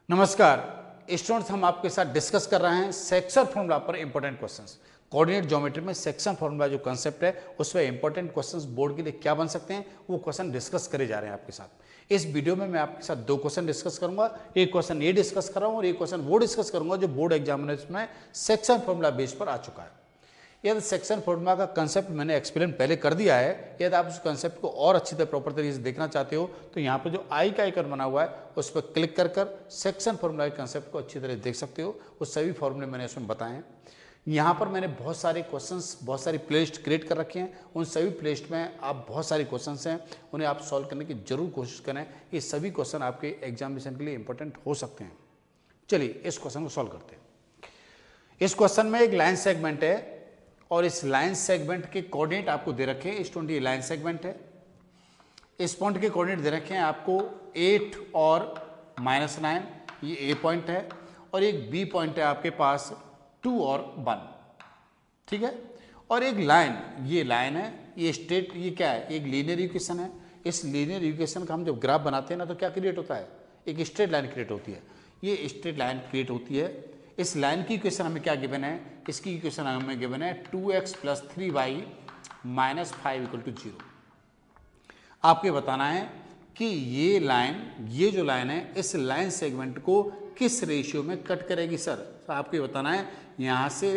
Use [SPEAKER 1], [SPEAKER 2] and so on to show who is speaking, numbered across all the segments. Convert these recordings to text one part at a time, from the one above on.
[SPEAKER 1] नमस्कार स्टूडेंट्स, हम आपके साथ डिस्कस कर रहे हैं सेक्शन फॉर्मूला पर इंपॉर्टेंट क्वेश्चंस। कोऑर्डिनेट ज्योमेट्री में सेक्शन फॉर्मूला जो कंसेप्ट है उसमें इंपॉर्टेंट क्वेश्चंस बोर्ड के लिए क्या बन सकते हैं वो क्वेश्चन डिस्कस करे जा रहे हैं आपके साथ। इस वीडियो में मैं आपके साथ दो क्वेश्चन डिस्कस करूंगा, एक क्वेश्चन ये डिस्कस कर रहा हूँ और एक क्वेश्चन वो डिस्कस करूंगा जो बोर्ड एग्जामिनेशन में सेक्शन फॉर्मूला बेस पर आ चुका है। यदि सेक्शन फॉर्मूला का कंसेप्ट मैंने एक्सप्लेन पहले कर दिया है, यदि आप उस कंसेप्ट को और अच्छी तरह प्रॉपर तरीके से देखना चाहते हो तो यहाँ पर जो आई का आइकन बना हुआ है उस पर क्लिक कर कर सेक्शन फॉर्मूला के कंसेप्ट को अच्छी तरह देख सकते हो। वो सभी फॉर्मूले मैंने इसमें बताए हैं। यहाँ पर मैंने बहुत सारे क्वेश्चंस, बहुत सारी प्लेलिस्ट क्रिएट कर रखे हैं। उन सभी प्लेलिस्ट में आप बहुत सारे क्वेश्चंस हैं, उन्हें आप सॉल्व करने की जरूर कोशिश करें। ये सभी क्वेश्चन आपके एग्जामिनेशन के लिए इंपॉर्टेंट हो सकते हैं। चलिए इस क्वेश्चन को सॉल्व करते हैं। इस क्वेश्चन में एक लाइन सेगमेंट है और इस लाइन सेगमेंट के कोऑर्डिनेट आपको दे रखे हैं। स्टूडेंट ये लाइन सेगमेंट है, इस पॉइंट के कोऑर्डिनेट दे रखे हैं आपको 8 और -9, ये ए पॉइंट है, और एक बी पॉइंट है आपके पास 2 और 1, ठीक है। और एक लाइन, ये लाइन है, ये स्ट्रेट, ये क्या है, एक लीनियर इक्वेशन है। इस लीनियर इक्वेशन का हम जब ग्राफ बनाते हैं ना तो क्या क्रिएट होता है, एक स्ट्रेट लाइन क्रिएट होती है। ये स्ट्रेट लाइन क्रिएट होती है। इस लाइन की इक्वेशन हमें क्या गिवन है, इसकी इक्वेशन हमें गिवन है 2x + 3y - 5 = 0। आपको बताना है कि ये लाइन, ये जो लाइन है, इस लाइन सेगमेंट को किस रेशियो में कट करेगी सर। तो आपको बताना है यहाँ से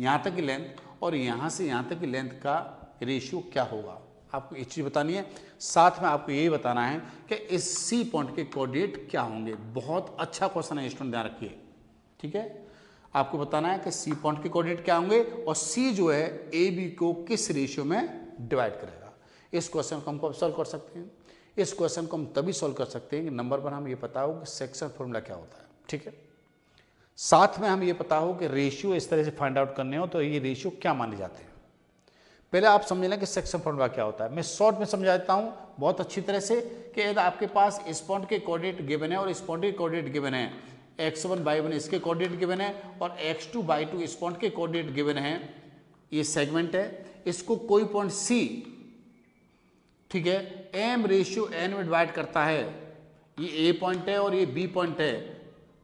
[SPEAKER 1] यहाँ तक की लेंथ और यहाँ से यहाँ तक की लेंथ का रेशियो क्या होगा। आपको एक चीज़ बतानी है, साथ में आपको ये बताना है कि इस सी पॉइंट के कोऑर्डिनेट क्या होंगे। बहुत अच्छा क्वेश्चन है स्टूडेंट, ध्यान रखिए, ठीक है। आपको बताना है कि सी पॉइंट के कोऑर्डिनेट क्या होंगे और सी जो है ए बी को किस रेशियो में डिवाइड करेगा। इस क्वेश्चन को हम कब सॉल्व कर सकते हैं, इस क्वेश्चन को हम तभी सॉल्व कर सकते हैं कि नंबर पर हम ये पता हो कि सेक्शन फॉर्मूला क्या होता है, ठीक है। साथ में हम ये पता हो कि रेशियो इस तरह से फाइंड आउट करने हो तो ये रेशियो क्या माने जाते हैं। पहले आप समझ लें कि सेक्शन फॉर्मूला क्या होता है। मैं शॉर्ट में समझा देता हूँ बहुत अच्छी तरह से कि यदि आपके पास इस पॉइंट के कोऑर्डिनेट गिवन है और इस पॉइंट के कोऑर्डिनेट गिवन है, x1/1 इसके कोऑर्डिनेट गिवन है और x2/2 इस पॉइंट के कोऑर्डिनेट गिवन है। ये सेगमेंट है, इसको कोई पॉइंट C, ठीक है, m/n में डिवाइड करता है। ये A पॉइंट है और ये B पॉइंट है,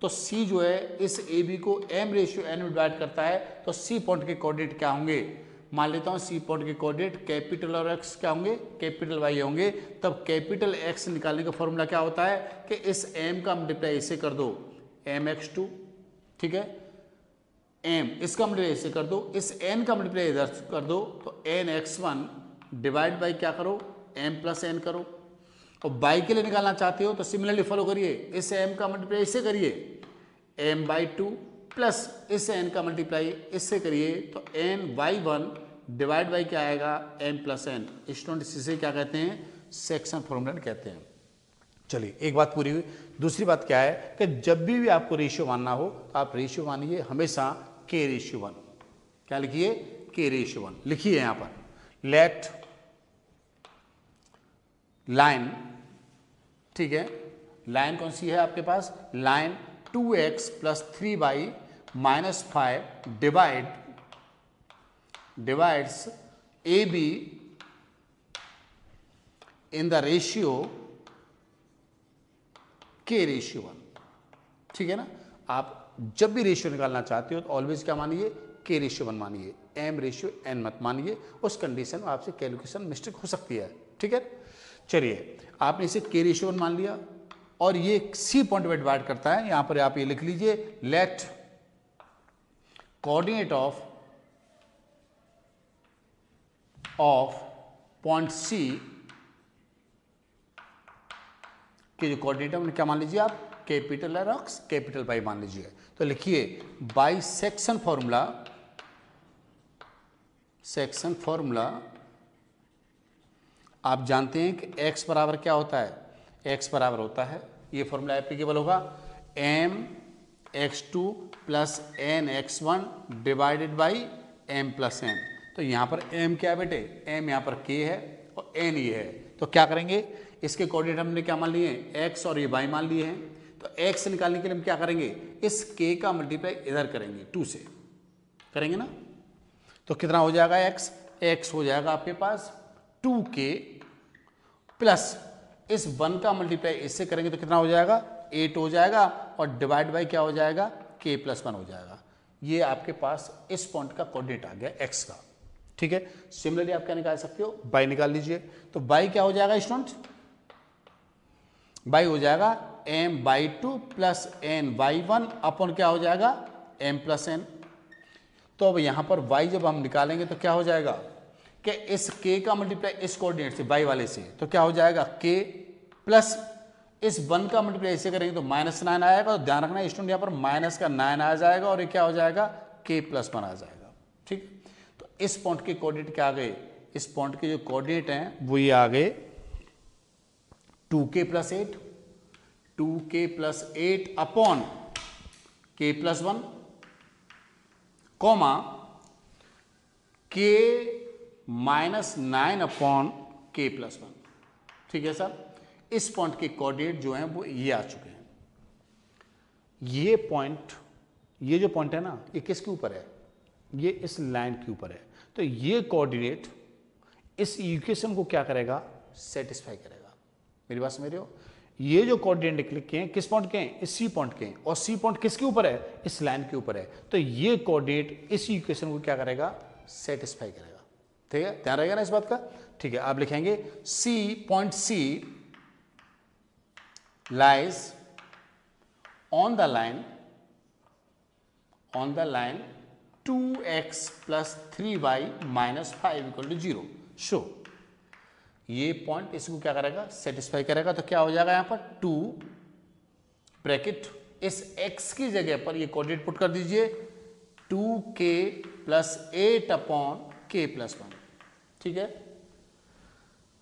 [SPEAKER 1] तो C जो है इस AB को m/n में डिवाइड करता है। तो C पॉइंट के कोऑर्डिनेट क्या होंगे, मान लेता हूँ C पॉइंट के कोऑर्डिनेट कैपिटल और X क्या होंगे, कैपिटल Y होंगे। तब कैपिटल X निकालने का फॉर्मूला क्या होता है कि इस m का मल्टीप्लाई इसे कर दो mx2, ठीक है, m इसका मल्टीप्लाई इसे कर दो, इस n का मल्टीप्लाई इधर कर दो तो nx1 डिवाइड बाई क्या करो, m + n करो। और y के लिए निकालना चाहते हो तो सिमिलरली फॉलो करिए, इस m का मल्टीप्लाई इससे करिए m/2 प्लस इस n का मल्टीप्लाई इससे करिए तो ny1 डिवाइड बाई क्या आएगा, m + n। स्टूडेंट इसे क्या कहते हैं, सेक्शन फॉर्मूला कहते हैं। चलिए एक बात पूरी हुई। दूसरी बात क्या है कि जब भी आपको रेशियो मानना हो तो आप रेशियो मानिए हमेशा k/1। क्या लिखिए, k/1 लिखिए। यहाँ पर लेट लाइन, ठीक है, लाइन कौन सी है आपके पास, line 2x + 3y - 5 divides AB in the ratio k/1, ठीक है ना। आप जब भी रेशियो निकालना चाहते हो तो ऑलवेज क्या मानिए, k/1 मानिए, m/n मत मानिए। उस कंडीशन में आपसे कैलकुलेशन मिस्टेक हो सकती है, ठीक है। चलिए आपने इसे k/1 मान लिया और ये C पॉइंट में डिवाइड करता है। यहां पर आप ये लिख लीजिए, let coordinate of point C के जो कोऑर्डिनेट है उन्हें क्या मान लीजिए आप, कैपिटल X कैपिटल Y मान लीजिए। तो लिखिए बाय सेक्शन फॉर्मूला आप जानते हैं कि x बराबर क्या होता है, x बराबर होता है, ये फॉर्मूला एप्लीकेबल होगा mx2 + nx1 divided by m + n। तो यहाँ पर m क्या है बेटे, m यहाँ पर k है और n ये है। तो क्या करेंगे, इसके कोऑर्डिनेट हमने क्या मान लिए हैं, x और ये y मान लिए हैं। तो x निकालने के लिए हम क्या करेंगे, इस k का मल्टीप्लाई इधर करेंगे, 2 से करेंगे ना। तो कितना हो जाएगा x हो जाएगा आपके पास 2k प्लस इस 1 का मल्टीप्लाई इससे करेंगे तो कितना हो जाएगा 8 हो जाएगा और डिवाइड बाई क्या हो जाएगा, k प्लस 1 हो जाएगा। ये आपके पास इस पॉइंट का कोऑर्डिनेट आ गया x का, ठीक है। सिमिलरली आप क्या निकाल सकते हो, y निकाल लीजिए। तो y क्या हो जाएगा स्टूडेंट, y हो जाएगा m/2 प्लस n/1 अपॉन क्या हो जाएगा m प्लस n। तो अब यहां पर y जब हम निकालेंगे तो क्या हो जाएगा कि इस k का मल्टीप्लाई इस कोऑर्डिनेट से y वाले से, तो क्या हो जाएगा k प्लस इस 1 का मल्टीप्लाई ऐसे करेंगे तो -9 आएगा। तो ध्यान रखना स्टूडेंट, यहाँ पर माइनस का 9 आ जाएगा और ये क्या हो जाएगा k प्लस 1 आ जाएगा, ठीक। तो इस पॉइंट के कोऑर्डिनेट क्या आ गए, इस पॉइंट के जो कोऑर्डिनेट हैं वो ये आ गए 2k plus 8, 2k plus 8 upon k plus 1 comma k minus 9 upon k plus 1, ठीक है सर। इस पॉइंट के कोऑर्डिनेट जो हैं वो ये आ चुके हैं। ये पॉइंट, ये जो पॉइंट है ना, ये किसके ऊपर है, ये इस लाइन के ऊपर है। तो ये कोऑर्डिनेट इस इक्वेशन को क्या करेगा, सेटिस्फाई करेगा। मेरी बात समझ रहे हो, ये जो कोऑर्डिनेट लिखे हैं किस पॉइंट के हैं, इस सी पॉइंट के हैं, और सी पॉइंट किसके ऊपर है, इस लाइन के ऊपर है। तो ये कोऑर्डिनेट इस इक्वेशन को क्या करेगा, सेटिस्फाई करेगा, ठीक है। ध्यान रहेगा ना इस बात का, ठीक है। आप लिखेंगे C, point C lies on the line 2x plus 3y minus 5 equal to 0। Show ये पॉइंट इसको क्या करेगा, सेटिस्फाई करेगा। तो क्या हो जाएगा यहाँ पर 2 ब्रैकेट इस x की जगह पर ये कोऑर्डिनेट पुट कर दीजिए 2k plus 8 upon k plus 1, ठीक है।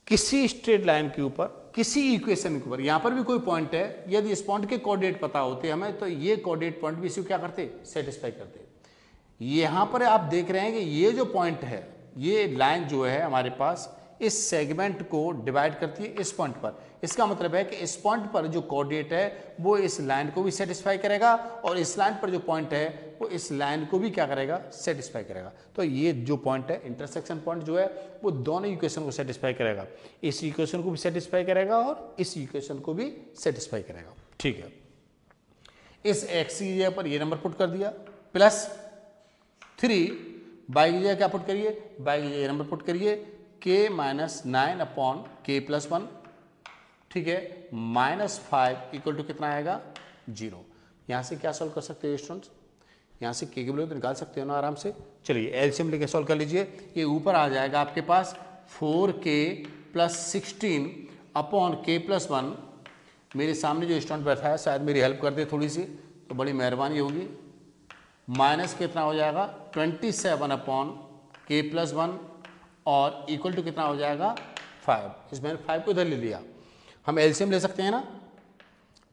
[SPEAKER 1] किसी स्ट्रेट लाइन के ऊपर, किसी इक्वेशन के ऊपर, यहां पर भी कोई पॉइंट है, यदि इस पॉइंट के कोऑर्डिनेट पता होते हमें तो ये कोऑर्डिनेट पॉइंट भी इसी को क्या करते, सेटिस्फाई करते। यहां पर आप देख रहे हैं कि ये जो पॉइंट है, ये लाइन जो है हमारे पास इस सेगमेंट को डिवाइड करती है इस पॉइंट पर। इसका मतलब है कि इस पॉइंट पर जो कोऑर्डिनेट है वो इस लाइन को भी सेटिस्फाई करेगा और इस लाइन पर जो पॉइंट है वो इस लाइन को भी क्या करेगा, सेटिस्फाई करेगा। तो ये जो पॉइंट है, इंटरसेक्शन पॉइंट जो है, वो दोनों इक्वेशन को सेटिस्फाई करेगा। इस इक्वेशन को भी सेटिस्फाई करेगा और इस इक्वेशन को भी सेटिस्फाई करेगा, ठीक है। इस एक्स की जगह पर ये नंबर पुट कर दिया प्लस 3, बाई की जगह क्या पुट करिए, बाई की जगह नंबर पुट करिए k minus 9 upon k plus 1, ठीक है। -5 इक्वल टू कितना आएगा, 0। यहाँ से क्या सॉल्व कर सकते हो स्टूडेंट्स, यहाँ से k की वैल्यू तो निकाल सकते हो ना आराम से। चलिए एलसीएम लेके सॉल्व कर लीजिए। ये ऊपर आ जाएगा आपके पास 4k plus 16 upon k plus 1। मेरे सामने जो स्टूडेंट बैठा है शायद मेरी हेल्प कर दे थोड़ी सी, तो बड़ी मेहरबानी होगी। माइनस कितना हो जाएगा 27 अपॉन k प्लस 1 और इक्वल टू कितना हो जाएगा 5। इसमें 5 को इधर ले लिया, हम एलसीएम ले सकते हैं ना।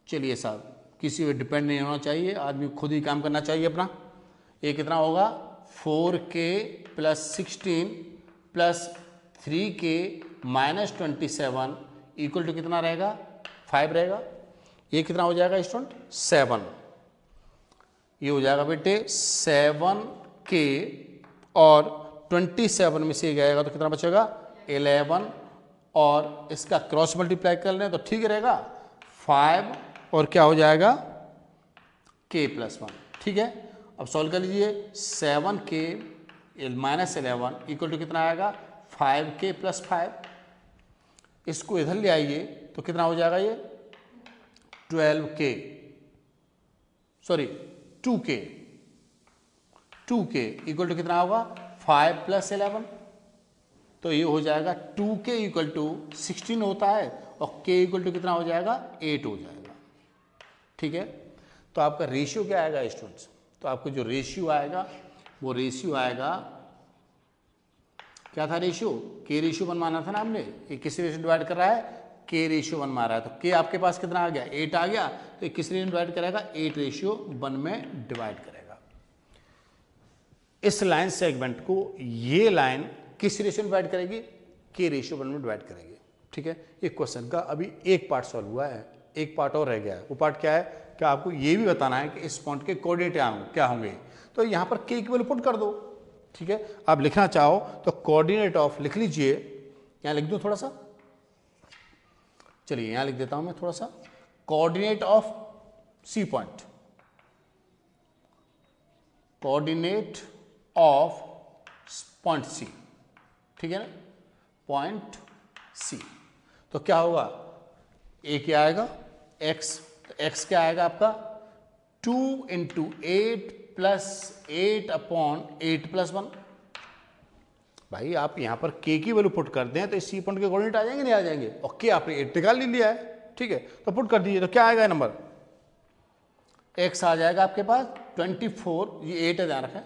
[SPEAKER 1] चलिए साहब, किसी पे डिपेंड नहीं होना चाहिए, आदमी खुद ही काम करना चाहिए अपना। ये कितना होगा 4k plus 16 plus 3k minus 27 equal to कितना रहेगा 5 रहेगा। ये कितना हो जाएगा स्टूडेंट 7। ये हो जाएगा बेटे 7k और 27 में से गएगा तो कितना बचेगा 11 और इसका क्रॉस मल्टीप्लाई कर लें तो ठीक रहेगा 5 और क्या हो जाएगा k प्लस 1, ठीक है। अब सॉल्व कर लीजिए 7k माइनस 11 इक्वल टू कितना आएगा 5k प्लस 5। इसको इधर ले आइए तो कितना हो जाएगा ये 12k, sorry 2k equal to कितना होगा 5 प्लस 11। तो ये हो जाएगा 2k इक्वल टू 16 होता है और k इक्वल टू कितना हो जाएगा 8 हो जाएगा, ठीक है। तो आपका रेशियो क्या आएगा स्टूडेंट्स, तो आपको जो रेशियो आएगा वो रेशियो आएगा, क्या था रेशियो, k रेशियो 1 माना था ना हमने। ये किस रेशियो डिवाइड कर रहा है, k रेशियो 1 मार रहा है। तो k आपके पास कितना आ गया 8 आ गया, तो ये किस रेशियो में डिवाइड करेगा 8 रेशियो 1 में डिवाइड करेगा। इस लाइन सेगमेंट को ये लाइन किस रेशियो में डिवाइड करेगी, k रेशियो 1 में डिवाइड करेगी, ठीक है। ये क्वेश्चन का अभी एक पार्ट सॉल्व हुआ है, एक पार्ट और रह गया है। वो पार्ट क्या है, क्या आपको ये भी बताना है कि इस पॉइंट के कोऑर्डिनेट क्या होंगे। तो यहाँ पर k की वैल्यू पुट कर दो, ठीक है। आप लिखना चाहो तो कोऑर्डिनेट ऑफ लिख लीजिए, यहाँ लिख दूँ थोड़ा सा, चलिए यहाँ लिख देता हूँ मैं थोड़ा सा। Coordinate of C point, coordinate of point C, ठीक है ना, पॉइंट सी। तो क्या होगा, ए क्या आएगा, एक्स, तो एक्स क्या आएगा आपका 2 × 8 + 8 अपॉन 8+1। भाई आप यहां पर के की वैल्यू पुट कर दें तो इस सी पॉइंट के कोऑर्डिनेट आ जाएंगे, नहीं आ जाएंगे, और के आपने 8 निकाल लिया है, ठीक है, तो पुट कर दीजिए। तो क्या आएगा नंबर, एक्स आ जाएगा आपके पास 24, ये 8 है, ध्यान रखें,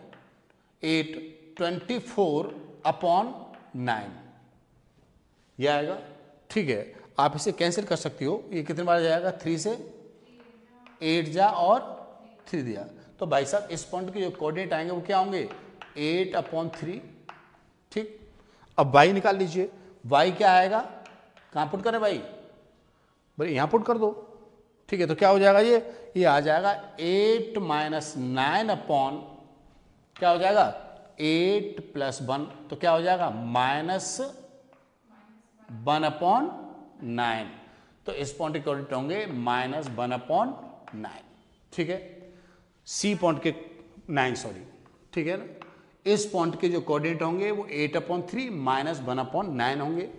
[SPEAKER 1] 8 24/9 ये आएगा, ठीक है। आप इसे कैंसिल कर सकती हो, ये कितने बार जाएगा, 3 से 8 जा और 3 दिया, तो भाई साहब इस पॉइंट के जो कोऑर्डिनेट आएंगे वो क्या होंगे 8/3, ठीक। अब y निकाल लीजिए, y क्या आएगा, कहाँ पुट करें भाई, भाई यहाँ पुट कर दो, ठीक है। तो क्या हो जाएगा, ये आ जाएगा 8 - 9 अपॉन क्या हो जाएगा 8 + 1, तो क्या हो जाएगा -1/9। तो इस पॉइंट के कोऑर्डिनेट होंगे -1/9, ठीक है। सी पॉइंट के 9 सॉरी, ठीक है ना। इस पॉइंट के जो कोऑर्डिनेट होंगे वो 8/3 -1/9 होंगे।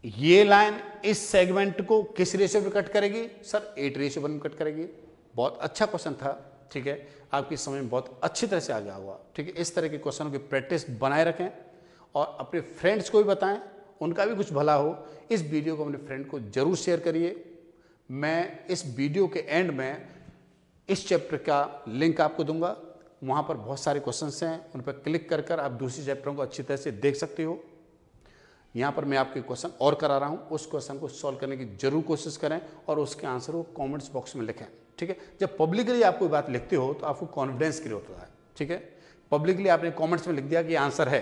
[SPEAKER 1] ये लाइन इस सेगमेंट को किस रेशियो में कट करेगी सर, 8:1 में कट करेगी। बहुत अच्छा क्वेश्चन था, ठीक है, आपकी समझ में बहुत अच्छी तरह से आ गया होगा, ठीक है। इस तरह के क्वेश्चनों की प्रैक्टिस बनाए रखें और अपने फ्रेंड्स को भी बताएं, उनका भी कुछ भला हो। इस वीडियो को अपने फ्रेंड को जरूर शेयर करिए। मैं इस वीडियो के एंड में इस चैप्टर का लिंक आपको दूंगा, वहाँ पर बहुत सारे क्वेश्चंस हैं, उन पर क्लिक कर कर आप दूसरी चैप्टरों को अच्छी तरह से देख सकते हो। यहाँ पर मैं आपके क्वेश्चन और करा रहा हूँ, उस क्वेश्चन को सॉल्व करने की जरूर कोशिश करें और उसके आंसर को कमेंट्स बॉक्स में लिखें, ठीक है। जब पब्लिकली आप कोई बात लिखते हो तो आपको कॉन्फिडेंस क्रिएट होता है, ठीक है। पब्लिकली आपने कमेंट्स में लिख दिया कि आंसर है,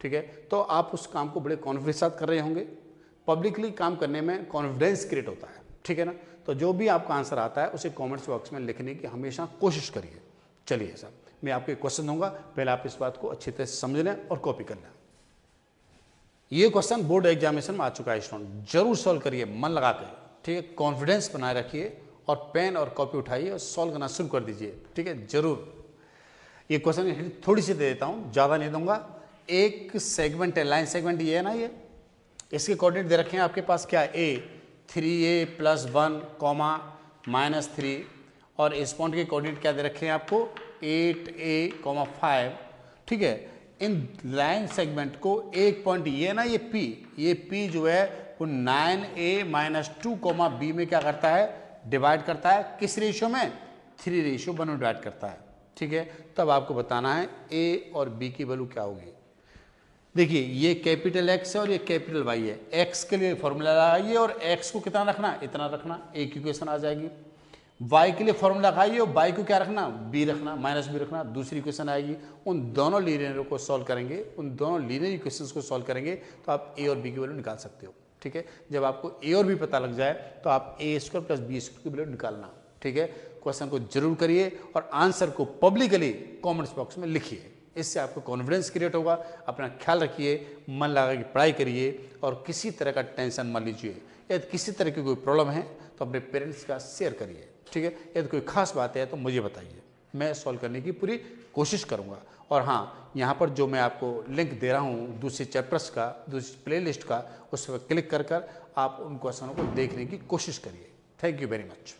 [SPEAKER 1] ठीक है, तो आप उस काम को बड़े कॉन्फिडेंस के साथ कर रहे होंगे। पब्लिकली काम करने में कॉन्फिडेंस क्रिएट होता है, ठीक है ना। तो जो भी आपका आंसर आता है उसे कमेंट्स बॉक्स में लिखने की हमेशा कोशिश करिए। चलिए साहब, मैं आपको क्वेश्चन दूंगा, पहले आप इस बात को अच्छी तरह से समझ लें और कॉपी कर लें। ये क्वेश्चन बोर्ड एग्जामिनेशन में आ चुका है स्टूडेंट, जरूर सॉल्व करिए मन लगा कर, ठीक है। कॉन्फिडेंस बनाए रखिए और पेन और कॉपी उठाइए और सॉल्व करना शुरू कर दीजिए, ठीक है, जरूर। ये क्वेश्चन थोड़ी सी दे देता हूँ, ज़्यादा नहीं दूंगा। एक सेगमेंट है, लाइन सेगमेंट ये है ना, ये इसके कोऑर्डिनेट दे रखे हैं आपके पास, क्या a 3a + 1, -3, और इस पॉइंट के कोऑर्डिनेट क्या दे रखे हैं आपको 8a, 5, ठीक है। इन लाइन सेगमेंट को एक पॉइंट ये ना, ये p जो है वो 9a - 2, b में क्या करता है, डिवाइड करता है, किस रेशियो में 3:1 में डिवाइड करता है, ठीक है। तब आपको बताना है a और b की वैल्यू क्या होगी। देखिए ये कैपिटल X है और ये कैपिटल Y है, X के लिए फॉर्मूला लगाइए और X को कितना रखना, इतना रखना, एक इक्वेशन आ जाएगी। Y के लिए फॉर्मूला लगाइए और Y को क्या रखना, B रखना, -B रखना, दूसरी इक्वेशन आएगी। उन दोनों लीनियर को सॉल्व करेंगे, उन दोनों लीनियर इक्वेशंस को सॉल्व करेंगे तो आप A और B की वैल्यू निकाल सकते हो, ठीक है। जब आपको A और B पता लग जाए तो आप A² + B² की वैल्यू निकालना, ठीक है। क्वेश्चन को जरूर करिए और आंसर को पब्लिकली कॉमेंट्स बॉक्स में लिखिए, इससे आपको कॉन्फिडेंस क्रिएट होगा। अपना ख्याल रखिए, मन लगा के पढ़ाई करिए और किसी तरह का टेंशन मत लीजिए। यदि किसी तरह की कोई प्रॉब्लम है तो अपने पेरेंट्स का शेयर करिए, ठीक है। यदि कोई खास बात है तो मुझे बताइए, मैं सॉल्व करने की पूरी कोशिश करूँगा। और हाँ, यहाँ पर जो मैं आपको लिंक दे रहा हूँ दूसरे चैप्टर्स का, दूसरी प्लेलिस्ट का, उस पर क्लिक कर कर आप उन क्वेश्चनों को देखने की कोशिश करिए। Thank you very much.